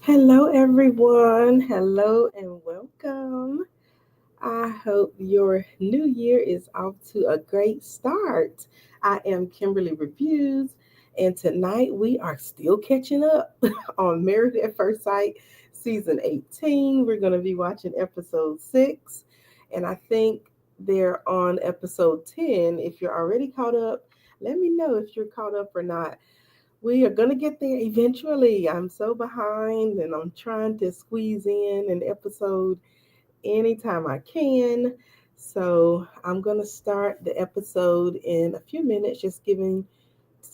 Hello, everyone. Hello and welcome. I hope your new year is off to a great start. I am Kimberly Reviews, and tonight we are still catching up on Married at First Sight season 18. We're going to be watching episode 6, and I think they're on episode 10. If you're already caught up, let me know if you're caught up or not. We are going to get there eventually. I'm so behind and I'm trying to squeeze in an episode anytime I can. So I'm going to start the episode in a few minutes, just giving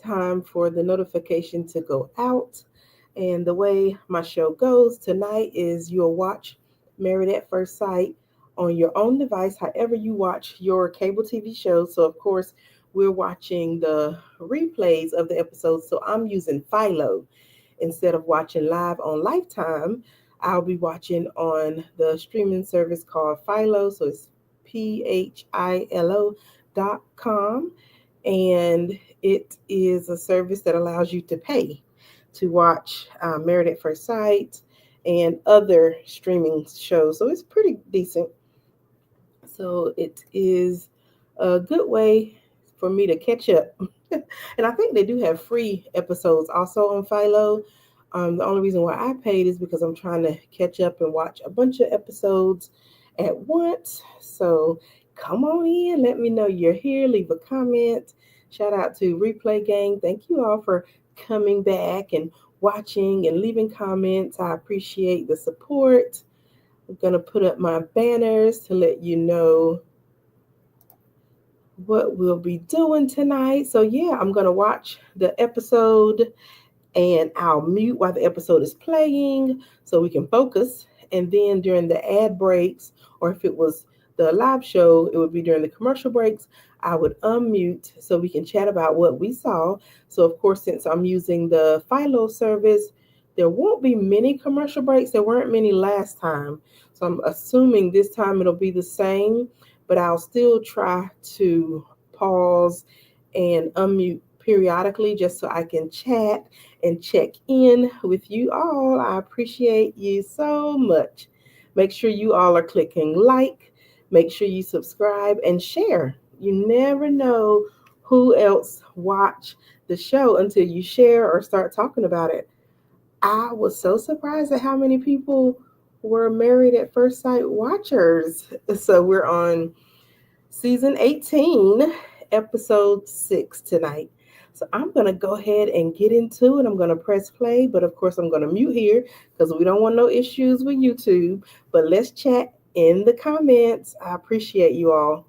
time for the notification to go out. And the way my show goes tonight is you'll watch Married at First Sight on your own device, however you watch your cable TV shows. So, of course, we're watching the replays of the episodes. So, I'm using Philo instead of watching live on Lifetime. I'll be watching on the streaming service called Philo. So, it's PHILO.com, and it is a service that allows you to pay to watch Married at First Sight and other streaming shows. So it's pretty decent. So it is a good way for me to catch up. And I think they do have free episodes also on Philo. The only reason why I paid is because I'm trying to catch up and watch a bunch of episodes at once. So come on in, let me know you're here, leave a comment. Shout out to Replay Gang. Thank you all for coming back and watching and leaving comments. I appreciate the support. I'm going to put up my banners to let you know what we'll be doing tonight. So, yeah, I'm going to watch the episode and I'll mute while the episode is playing so we can focus. And then during the ad breaks, or if it was the live show, it would be during the commercial breaks, I would unmute so we can chat about what we saw. So, of course, since I'm using the Philo service, there won't be many commercial breaks. There weren't many last time. So, I'm assuming this time it'll be the same, but I'll still try to pause and unmute periodically just so I can chat and check in with you all. I appreciate you so much. Make sure you all are clicking like, make sure you subscribe and share. You never know who else watch the show until you share or start talking about it. I was so surprised at how many people were Married at First Sight watchers. So we're on season 18, episode 6 tonight. So I'm going to go ahead and get into it. I'm going to press play, but of course, I'm going to mute here because we don't want no issues with YouTube. But let's chat in the comments. I appreciate you all.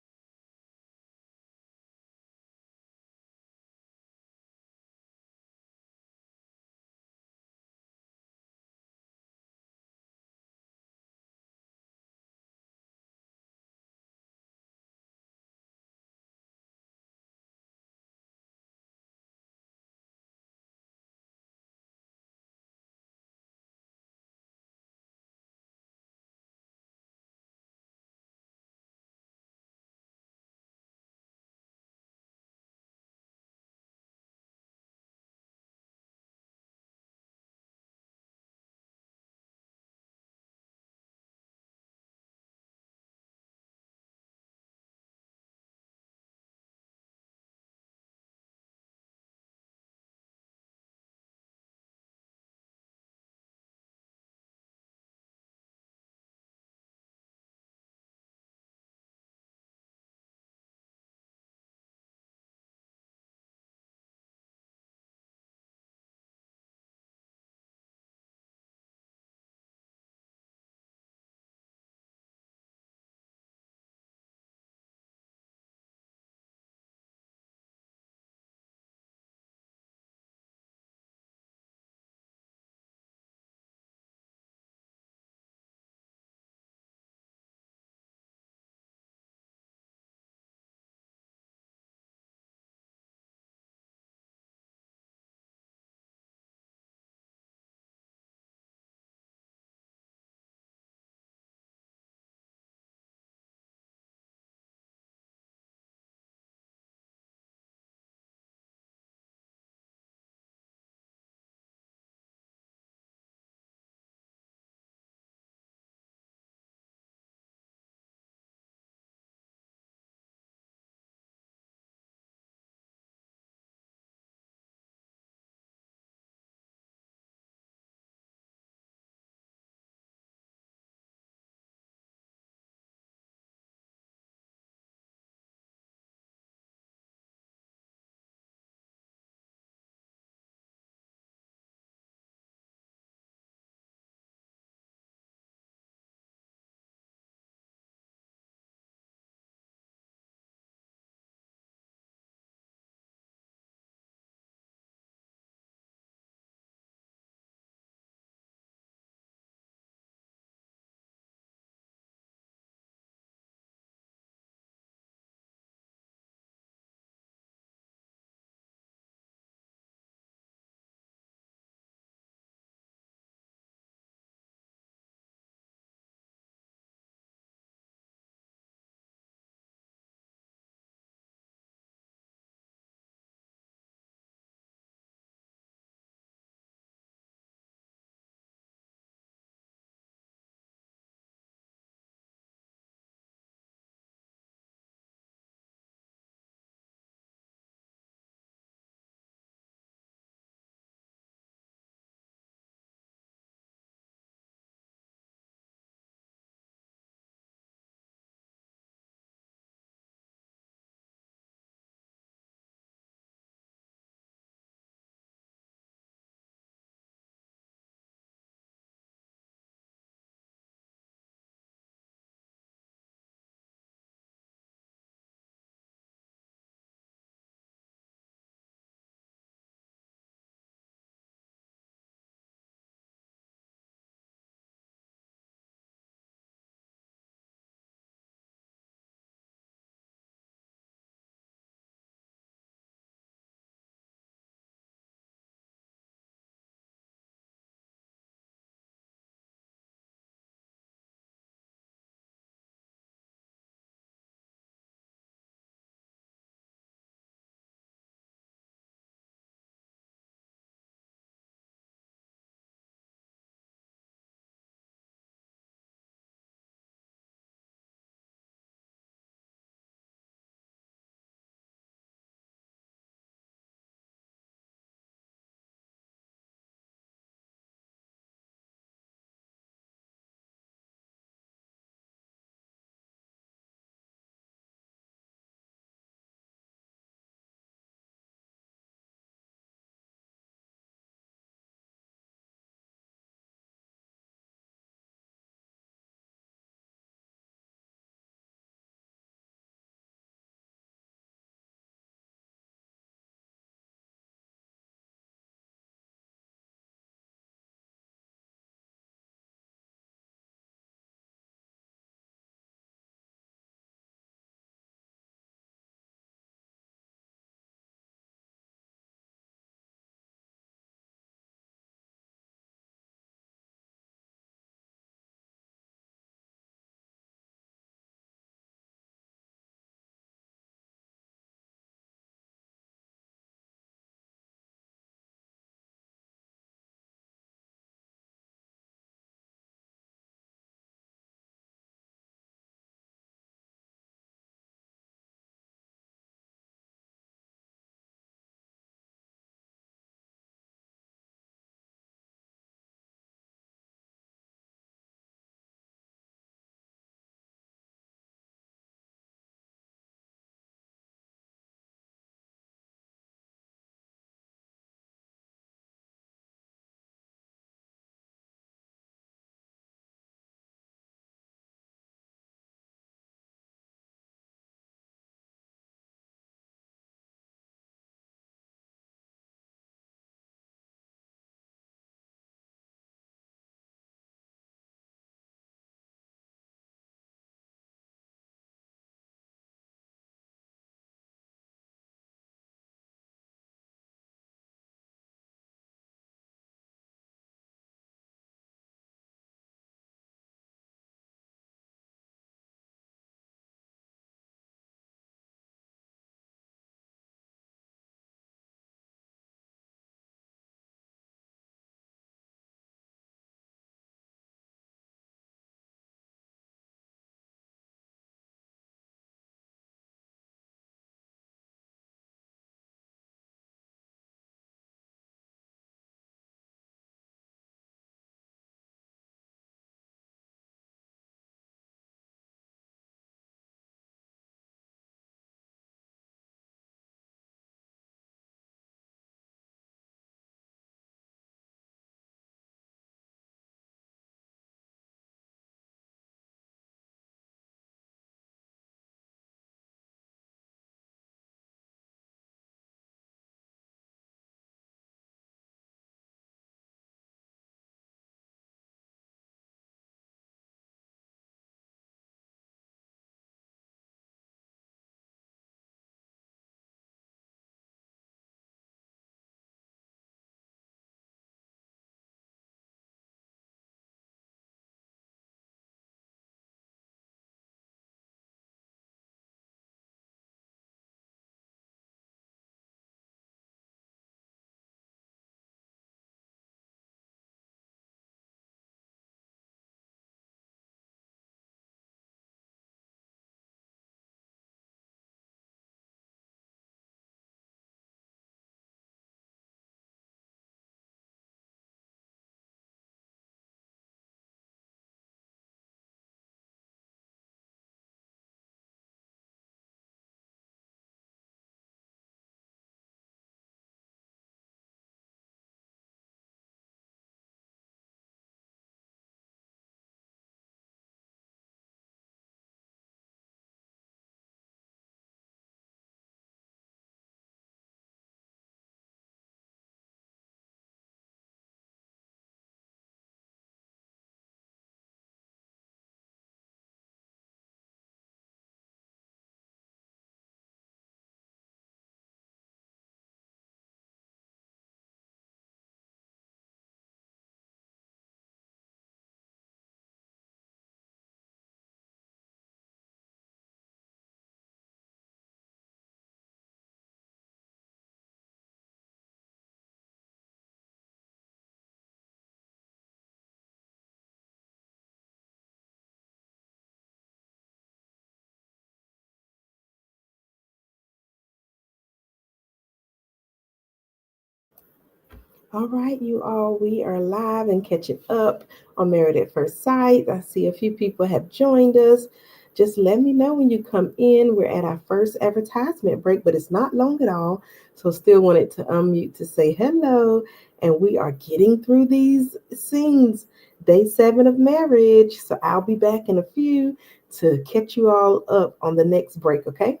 All right, you all, we are live and catching up on Married at First Sight. I see a few people have joined us. Just let me know when you come in. We're at our first advertisement break, but it's not long at all. So, still wanted to unmute to say hello. And we are getting through these scenes, day 7 of marriage. So, I'll be back in a few to catch you all up on the next break, okay?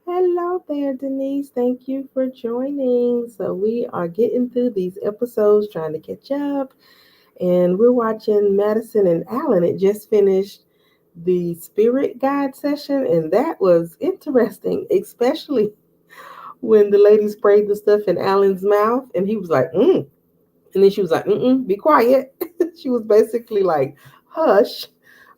Hello there, Denise. Thank you for joining. So, we are getting through these episodes, trying to catch up, and we're watching Madison and Alan. It just finished the spirit guide session, and that was interesting, especially when the lady sprayed the stuff in Alan's mouth, and he was like, mm. And then she was like, mm-mm, be quiet. She was basically like, hush,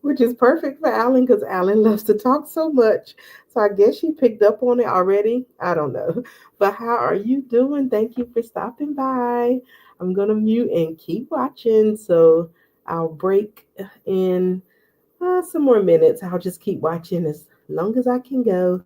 which is perfect for Alan because Alan loves to talk so much. So I guess she picked up on it already. I don't know. But how are you doing? Thank you for stopping by. I'm going to mute and keep watching. So I'll break in some more minutes. I'll just keep watching as long as I can go.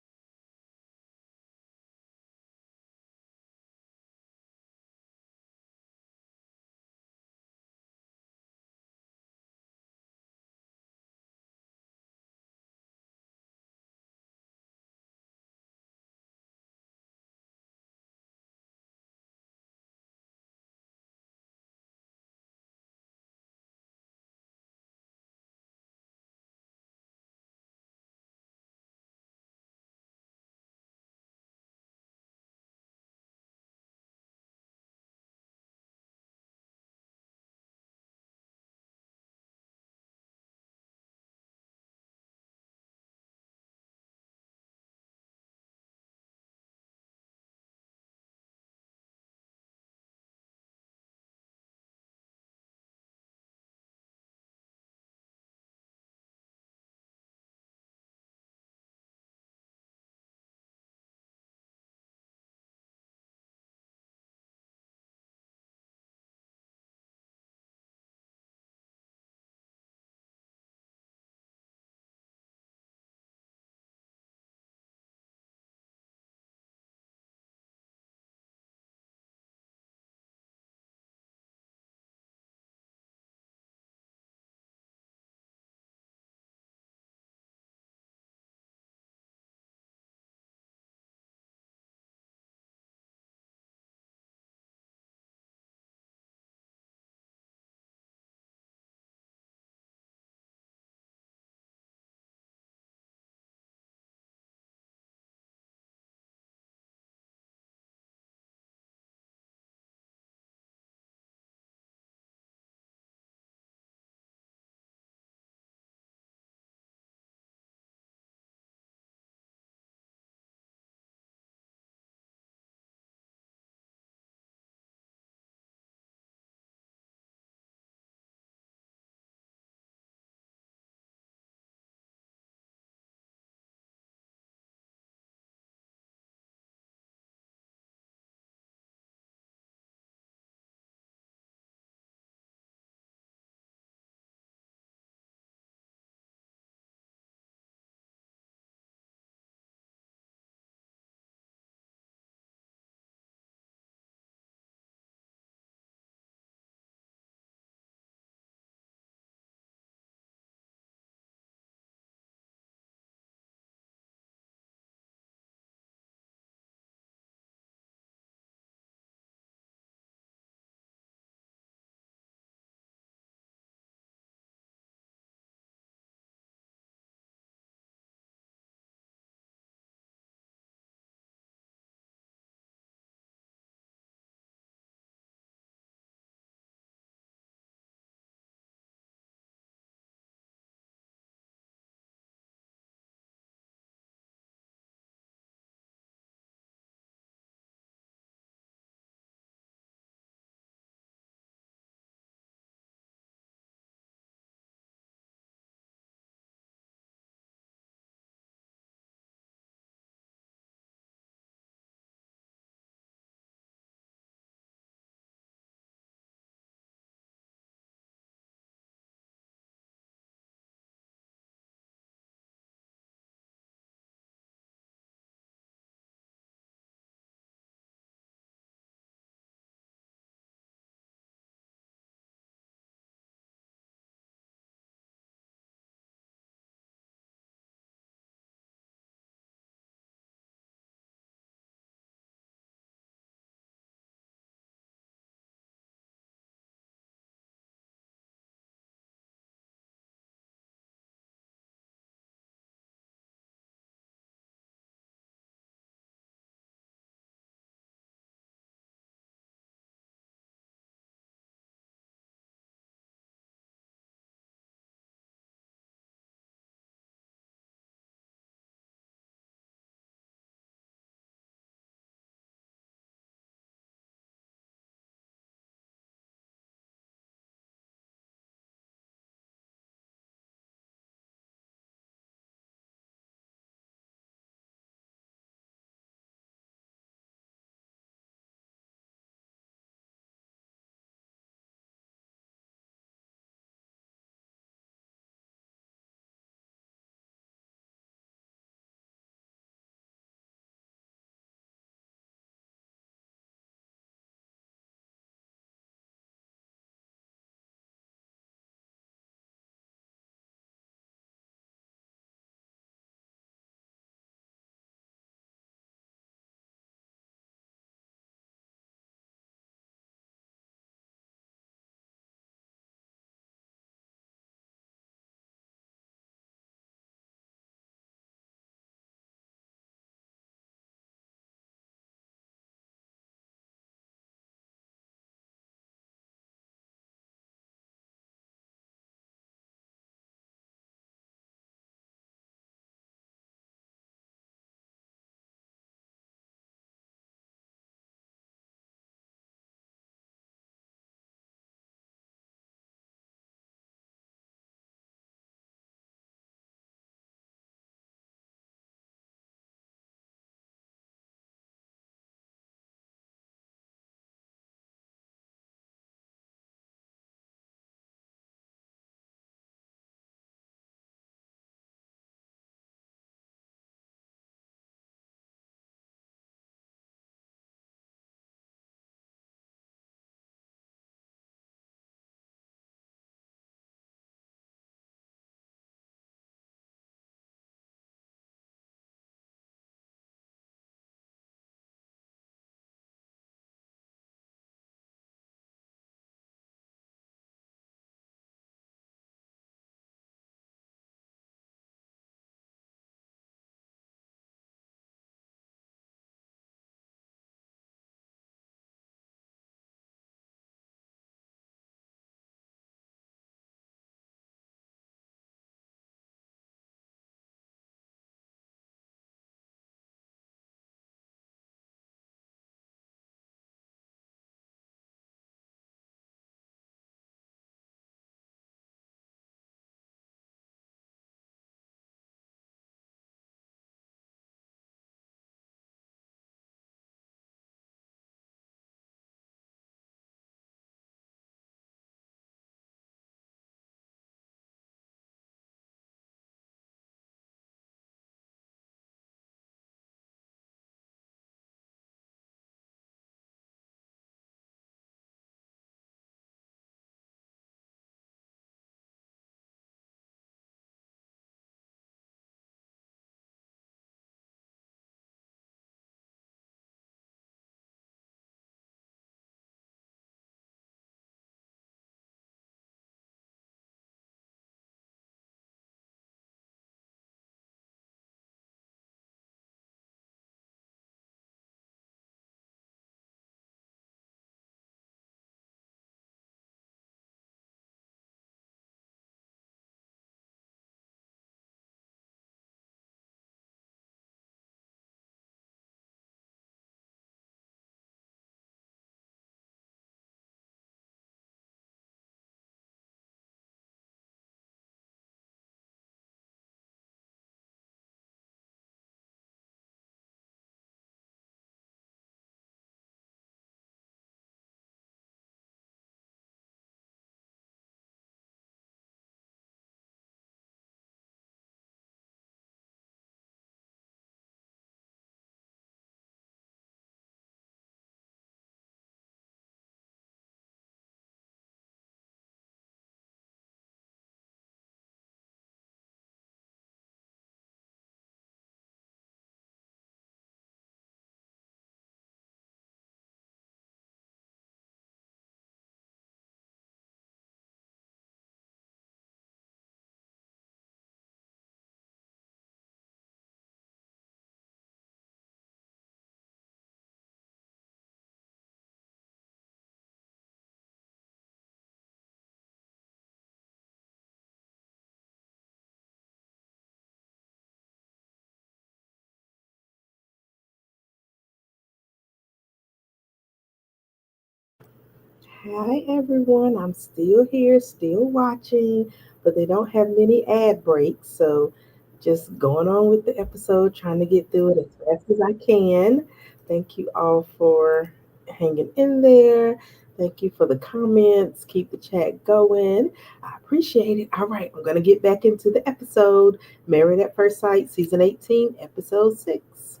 Hi everyone, I'm still here, still watching, but they don't have many ad breaks, so just going on with the episode, trying to get through it as fast as I can. Thank you all for hanging in there. Thank you for the comments. Keep the chat going. I appreciate it. All right, I'm going to get back into the episode. Married at First Sight, Season 18, Episode 6.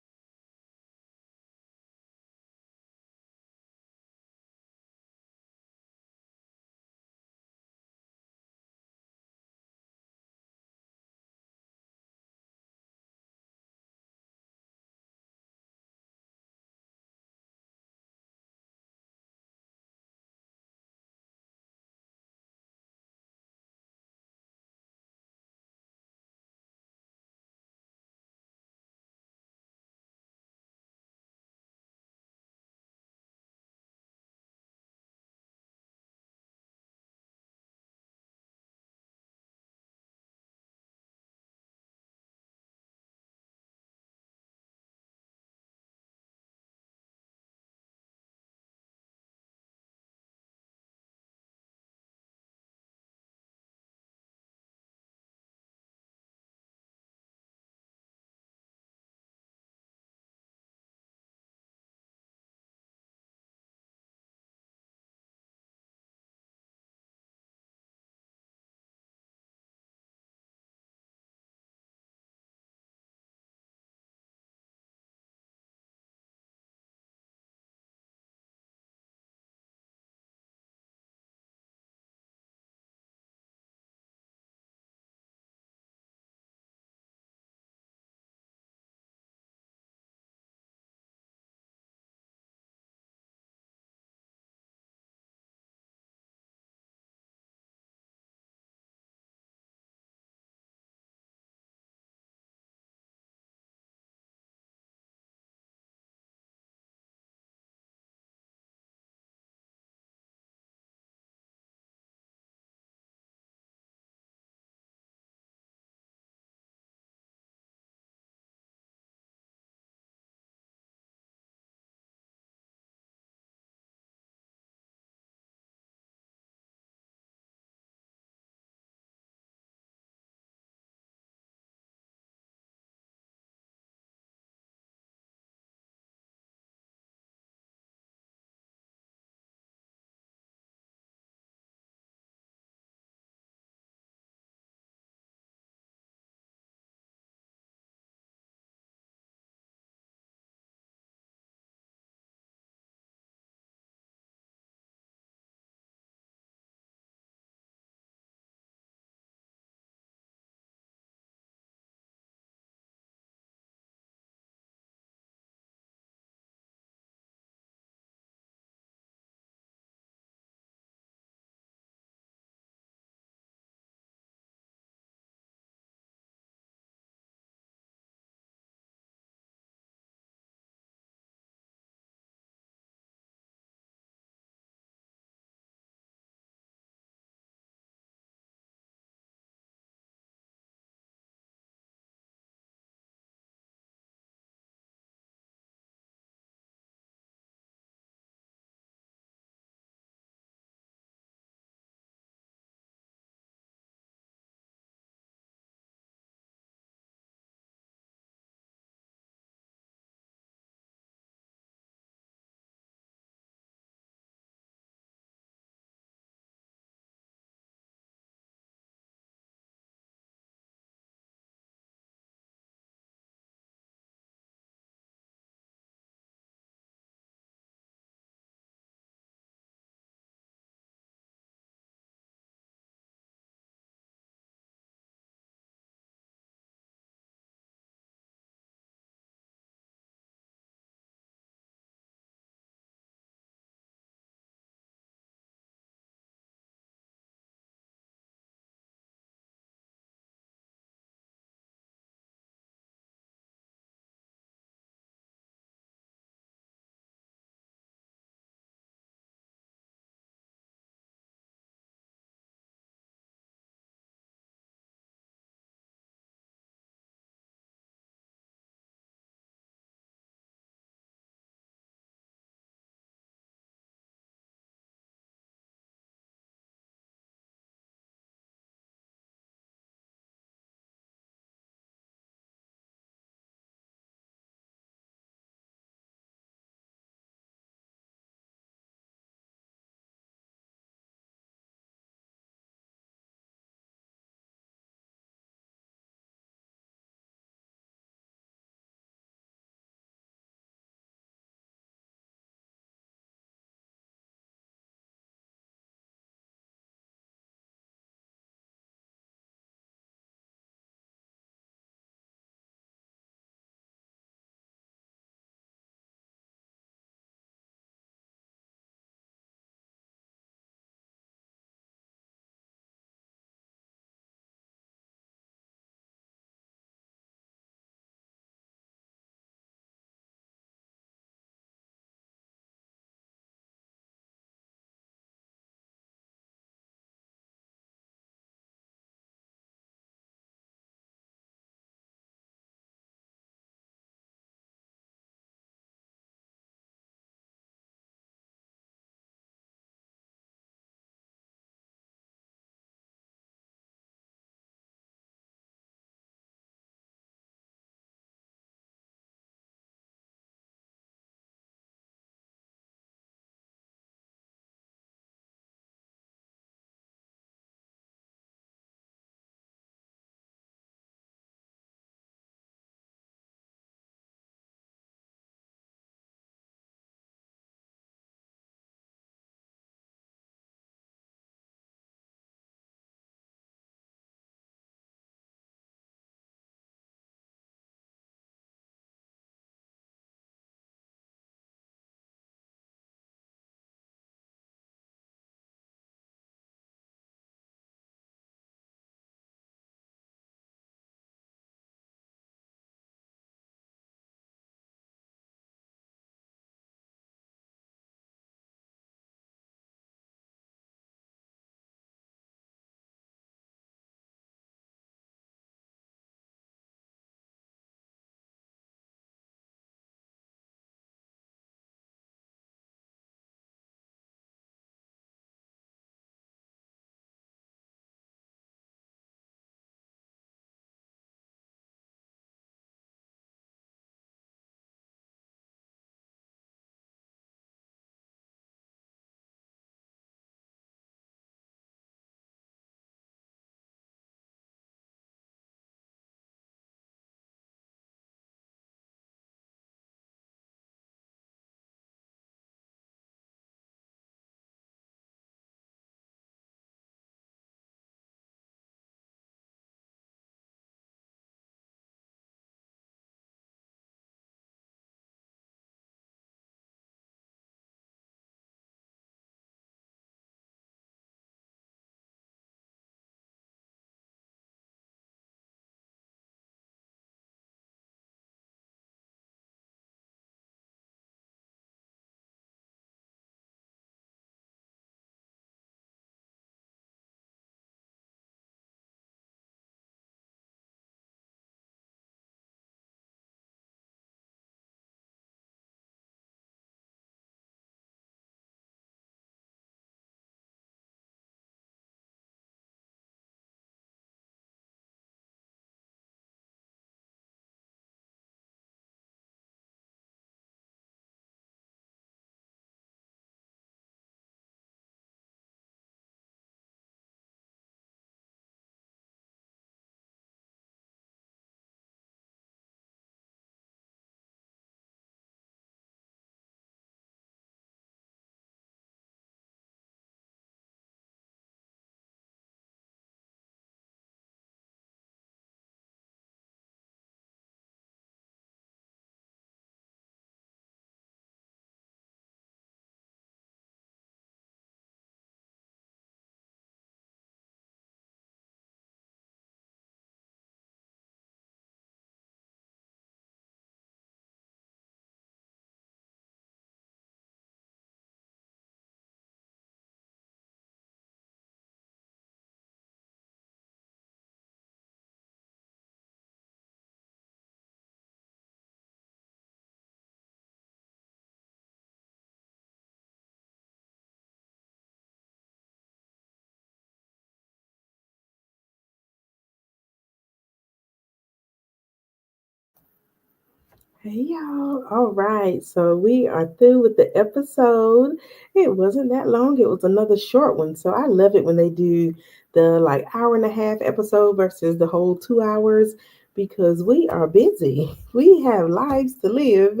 Hey y'all. All right. So we are through with the episode. It wasn't that long. It was another short one. So I love it when they do the like hour and a half episode versus the whole 2 hours because we are busy. We have lives to live.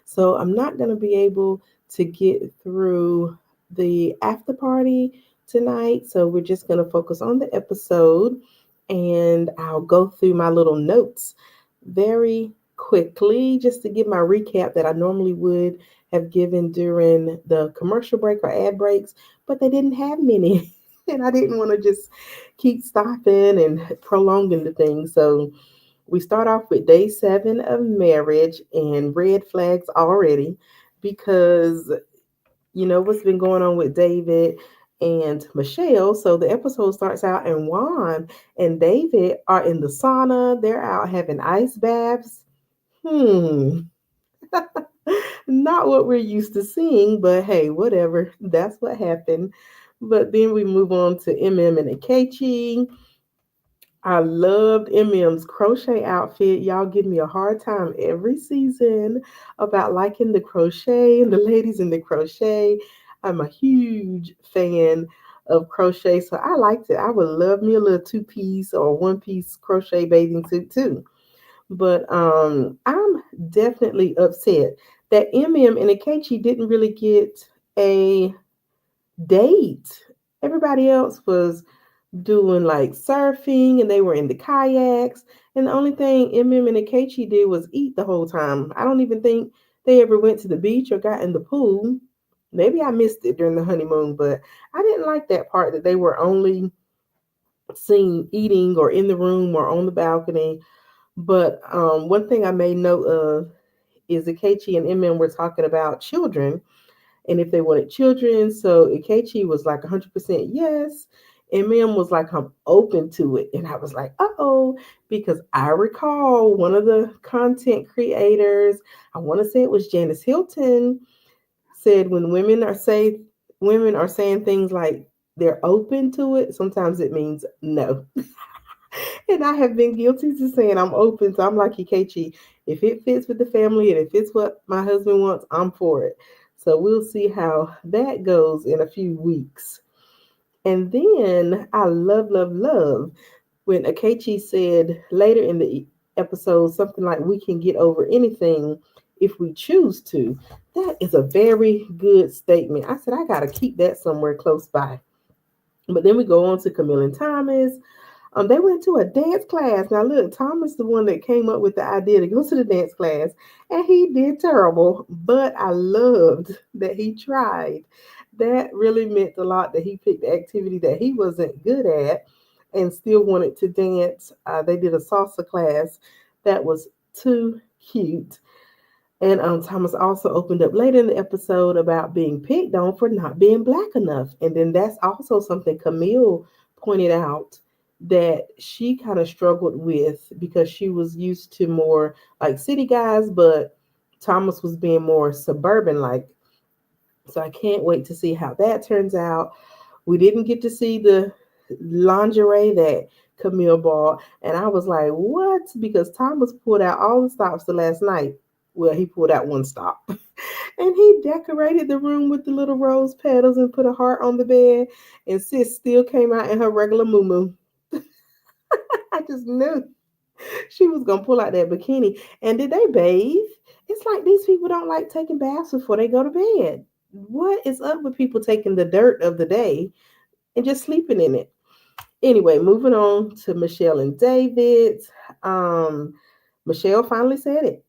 So I'm not going to be able to get through the after party tonight. So we're just going to focus on the episode and I'll go through my little notes very quickly just to give my recap that I normally would have given during the commercial break or ad breaks, but they didn't have many. And I didn't want to just keep stopping and prolonging the thing. So we start off with day 7 of marriage and red flags already because you know what's been going on with David and Michelle. So the episode starts out and Juan and David are in the sauna. They're out having ice baths. Hmm. Not what we're used to seeing, but hey, whatever. That's what happened. But then we move on to MM and Akechi. I loved MM's crochet outfit. Y'all give me a hard time every season about liking the crochet and the ladies in the crochet. I'm a huge fan of crochet, so I liked it. I would love me a little two-piece or one-piece crochet bathing suit too. But I'm definitely upset that MM and Akechi didn't really get a date. Everybody else was doing like surfing and they were in the kayaks. And the only thing MM and Akechi did was eat the whole time. I don't even think they ever went to the beach or got in the pool. Maybe I missed it during the honeymoon, but I didn't like that part that they were only seen eating or in the room or on the balcony. But one thing I made note of is Akechi and MM were talking about children and if they wanted children. So Ikechi was like 100% yes. And Mim was like, I'm open to it. And I was like, oh, because I recall one of the content creators, I want to say it was Janice Hilton, said when women are saying things like they're open to it, sometimes it means no. And I have been guilty to saying I'm open. So I'm like Ikechi, if it fits with the family and if it's what my husband wants, I'm for it. So we'll see how that goes in a few weeks. And then I love when Akechi said later in the episode something like we can get over anything if we choose to. That is a very good statement. I said I gotta keep that somewhere close by. But then we go on to Camille and Thomas. They went to a dance class. Now, look, Thomas, the one that came up with the idea to go to the dance class, and he did terrible. But I loved that he tried. That really meant a lot that he picked the activity that he wasn't good at and still wanted to dance. They did a salsa class that was too cute. And Thomas also opened up later in the episode about being picked on for not being black enough. And then that's also something Camille pointed out that she kind of struggled with because she was used to more like city guys, but Thomas was being more suburban like. So I can't wait to see how that turns out. We didn't get to see the lingerie that Camille bought, and I was like, "What?" Because Thomas pulled out all the stops the last night. Well, he pulled out one stop, and he decorated the room with the little rose petals and put a heart on the bed. And Sis still came out in her regular muumuu. I just knew she was gonna pull out that bikini. And did they bathe? It's like these people don't like taking baths before they go to bed. What is up with people taking the dirt of the day and just sleeping in it? Anyway, moving on to Michelle and David. Um, Michelle finally said it.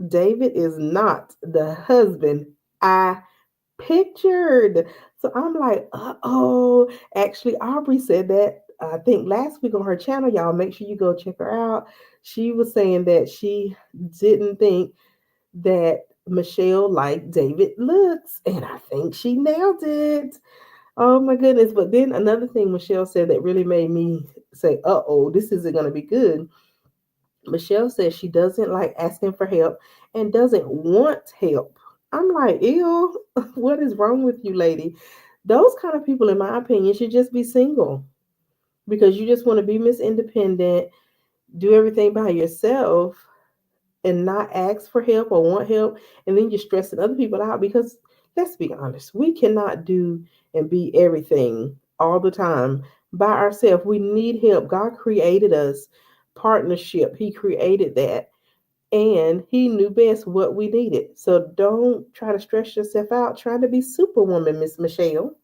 David is not the husband I pictured. So I'm like, oh. Actually, Aubrey said that I think last week on her channel. Y'all make sure you go check her out. She was saying that she didn't think that Michelle liked David looks, and I think she nailed it. Oh my goodness. But then another thing Michelle said that really made me say, oh, this isn't going to be good. Michelle says she doesn't like asking for help and doesn't want help. I'm like, ew, what is wrong with you, lady? Those kind of people, in my opinion, should just be single because you just want to be Miss Independent, do everything by yourself. and not ask for help or want help, and then you're stressing other people out because let's be honest, we cannot do and be everything all the time by ourselves. We need help. God created us partnership. He created that and he knew best what we needed. So don't try to stress yourself out trying to be superwoman, Miss Michelle.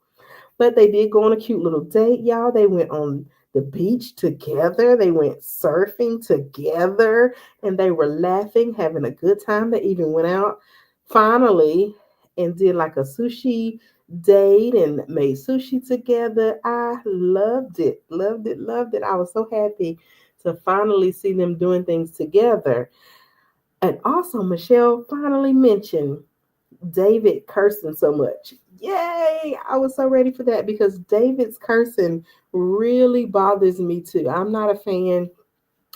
But they did go on a cute little date, y'all. They went on the beach together. They went surfing together and they were laughing, having a good time. They even went out finally and did like a sushi date and made sushi together. I loved it, loved it, loved it. I was so happy to finally see them doing things together. And also, Michelle finally mentioned David cursing so much. Yay! I was so ready for that because David's cursing really bothers me too. I'm not a fan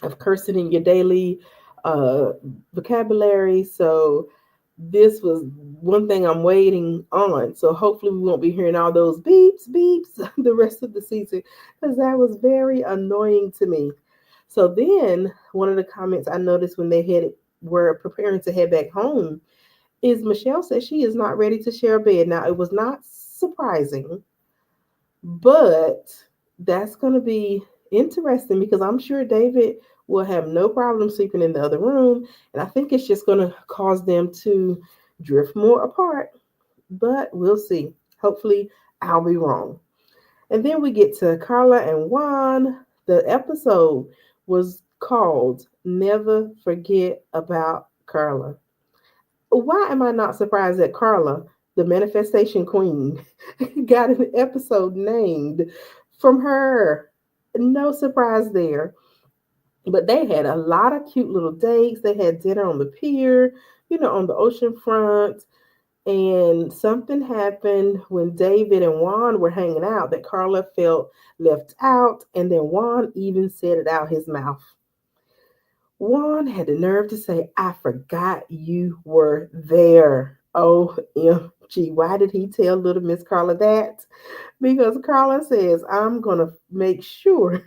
of cursing in your daily uh, vocabulary. So this was one thing I'm waiting on. So hopefully we won't be hearing all those beeps, beeps the rest of the season because that was very annoying to me. So then one of the comments I noticed when they were preparing to head back home is Michelle said she is not ready to share a bed. Now, it was not surprising, but that's going to be interesting because I'm sure David will have no problem sleeping in the other room. And I think it's just going to cause them to drift more apart, but we'll see. Hopefully, I'll be wrong. And then we get to Carla and Juan. The episode was called Never Forget About Carla. Why am I not surprised that Carla, the manifestation queen, got an episode named from her? No surprise there. But they had a lot of cute little dates. They had dinner on the pier, on the ocean front. And something happened when David and Juan were hanging out that Carla felt left out. And then Juan even said it out his mouth. Juan had the nerve to say, I forgot you were there. OMG. Why did he tell little Miss Carla that? Because Carla says, I'm going to make sure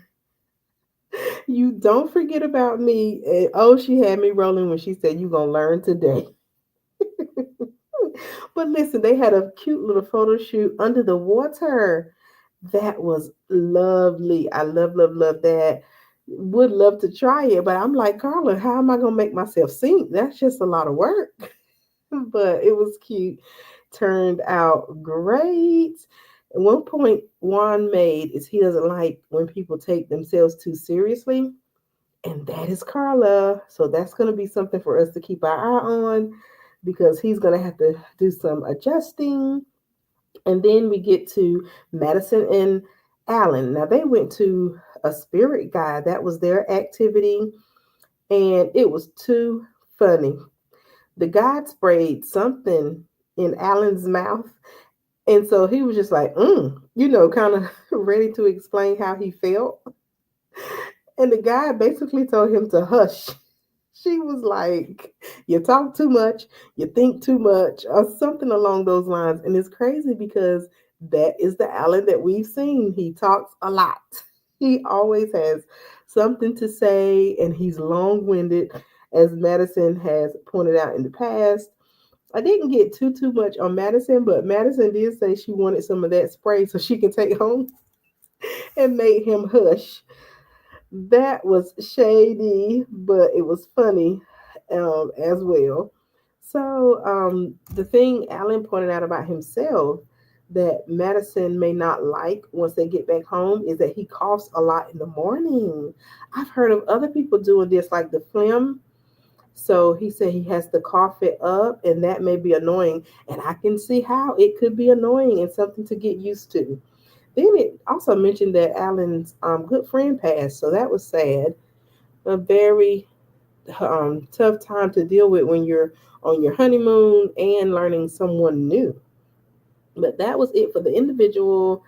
you don't forget about me. And oh, she had me rolling when she said, you're going to learn today. But listen, they had a cute little photo shoot under the water. That was lovely. I love, love, love that. Would love to try it, but I'm like, Carla, how am I going to make myself sing? That's just a lot of work. But it was cute. Turned out great. At one point, Juan made is he doesn't like when people take themselves too seriously, and that is Carla. So that's going to be something for us to keep our eye on because he's going to have to do some adjusting. And then we get to Madison and Alan. Now they went to a spirit guide. That was their activity, and it was too funny. The guide sprayed something in Alan's mouth, and so he was just like, kind of ready to explain how he felt. And the guy basically told him to hush. She was like, you talk too much, you think too much, or something along those lines. And it's crazy because that is the Alan that we've seen. He talks a lot. He always has something to say, and he's long winded, as Madison has pointed out in the past. I didn't get too much on Madison, but Madison did say she wanted some of that spray so she can take home and made him hush. That was shady, but it was funny as well. So the thing Alan pointed out about himself that Madison may not like once they get back home is that he coughs a lot in the morning. I've heard of other people doing this, like the phlegm. So he said he has to cough it up, and that may be annoying. And I can see how it could be annoying and something to get used to. Then it also mentioned that Alan's good friend passed, so that was sad. A very tough time to deal with when you're on your honeymoon and learning someone new. But that was it for the individual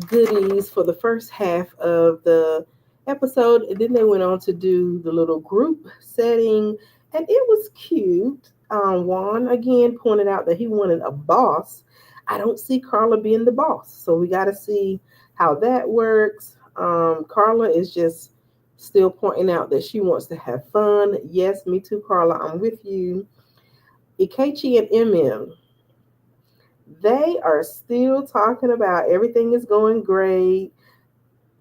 goodies for the first half of the episode. And then they went on to do the little group setting, and it was cute. Juan again pointed out that he wanted a boss. I don't see Carla being the boss, so we got to see how that works. Carla is just still pointing out that she wants to have fun. Yes, me too, Carla. I'm with you. Ikechi and MM, they are still talking about everything is going great.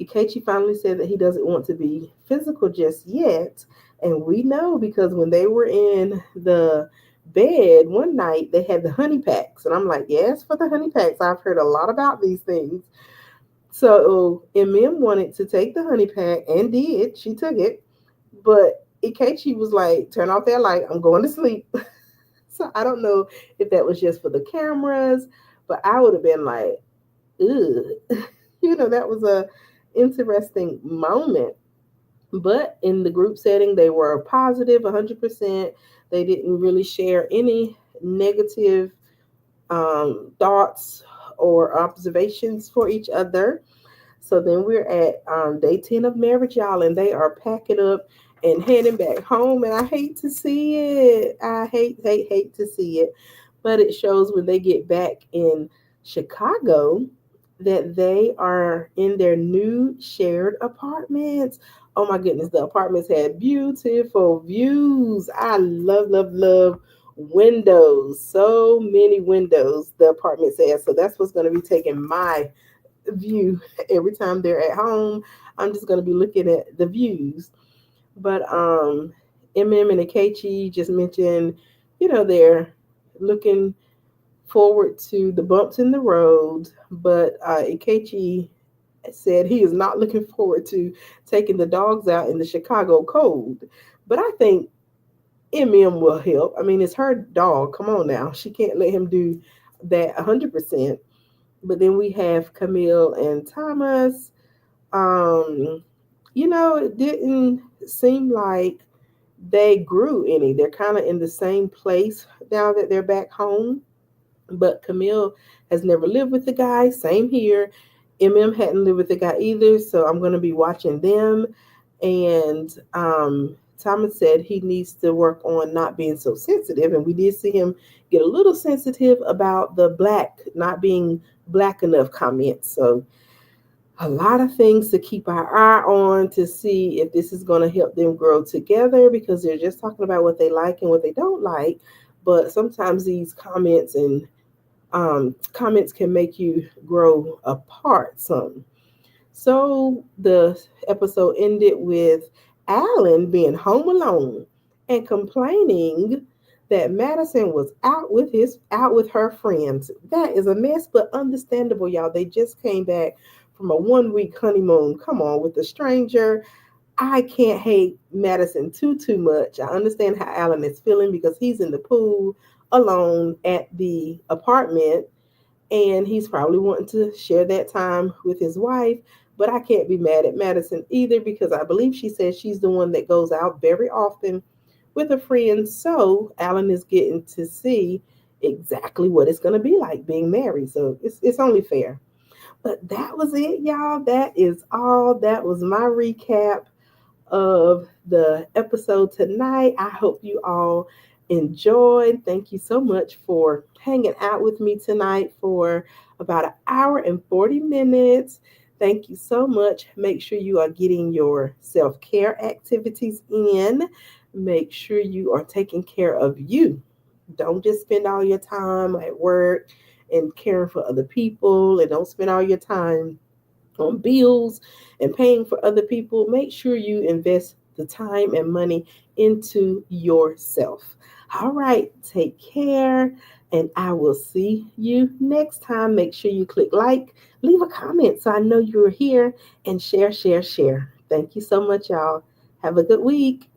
Ikechi finally said that he doesn't want to be physical just yet. And we know because when they were in the bed one night, they had the honey packs. And I'm like, yes, for the honey packs. I've heard a lot about these things. So MM wanted to take the honey pack and did. She took it. But Ikechi was like, turn off that light. I'm going to sleep. So I don't know if that was just for the cameras, but I would have been like, ugh. That was a interesting moment. But in the group setting, they were positive 100%. They didn't really share any negative thoughts or observations for each other. So then we're at day 10 of marriage, y'all, and they are packing up and heading back home. And I hate to see it. I hate to see it. But it shows when they get back in Chicago that they are in their new shared apartments. Oh my goodness, the apartments had beautiful views. I love windows. So many windows the apartments had. So that's what's going to be taking my view every time they're at home. I'm just going to be looking at the views. But MM and Akechi just mentioned, they're looking forward to the bumps in the road. But Akechi said he is not looking forward to taking the dogs out in the Chicago cold. But I think MM will help. I mean, it's her dog. Come on now. She can't let him do that 100%. But then we have Camille and Thomas. Um, it didn't seem like they grew any. They're kind of in the same place now that they're back home. But Camille has never lived with the guy. Same here. MM hadn't lived with the guy either. So I'm going to be watching them. And Thomas said he needs to work on not being so sensitive. And we did see him get a little sensitive about the black not being black enough comments. So a lot of things to keep our eye on to see if this is going to help them grow together, because they're just talking about what they like and what they don't like. But sometimes these comments can make you grow apart some. So the episode ended with Alan being home alone and complaining that Madison was out with her friends. That is a mess, but understandable, y'all. They just came back from a 1 week honeymoon. Come on, with a stranger. I can't hate Madison too much. I understand how Alan is feeling because he's in the pool alone at the apartment, and he's probably wanting to share that time with his wife. But I can't be mad at Madison either, because I believe she says she's the one that goes out very often with her friends. So Alan is getting to see exactly what it's going to be like being married. So it's only fair. But that was it, y'all. That is all. That was my recap of the episode tonight. I hope you all enjoyed. Thank you so much for hanging out with me tonight for about an hour and 40 minutes. Thank you so much. Make sure you are getting your self care activities in. Make sure you are taking care of you. Don't just spend all your time at work and caring for other people, and don't spend all your time on bills and paying for other people. Make sure you invest the time and money into yourself. All right, take care, and I will see you next time. Make sure you click like, leave a comment so I know you're here, and share. Thank you so much, y'all. Have a good week.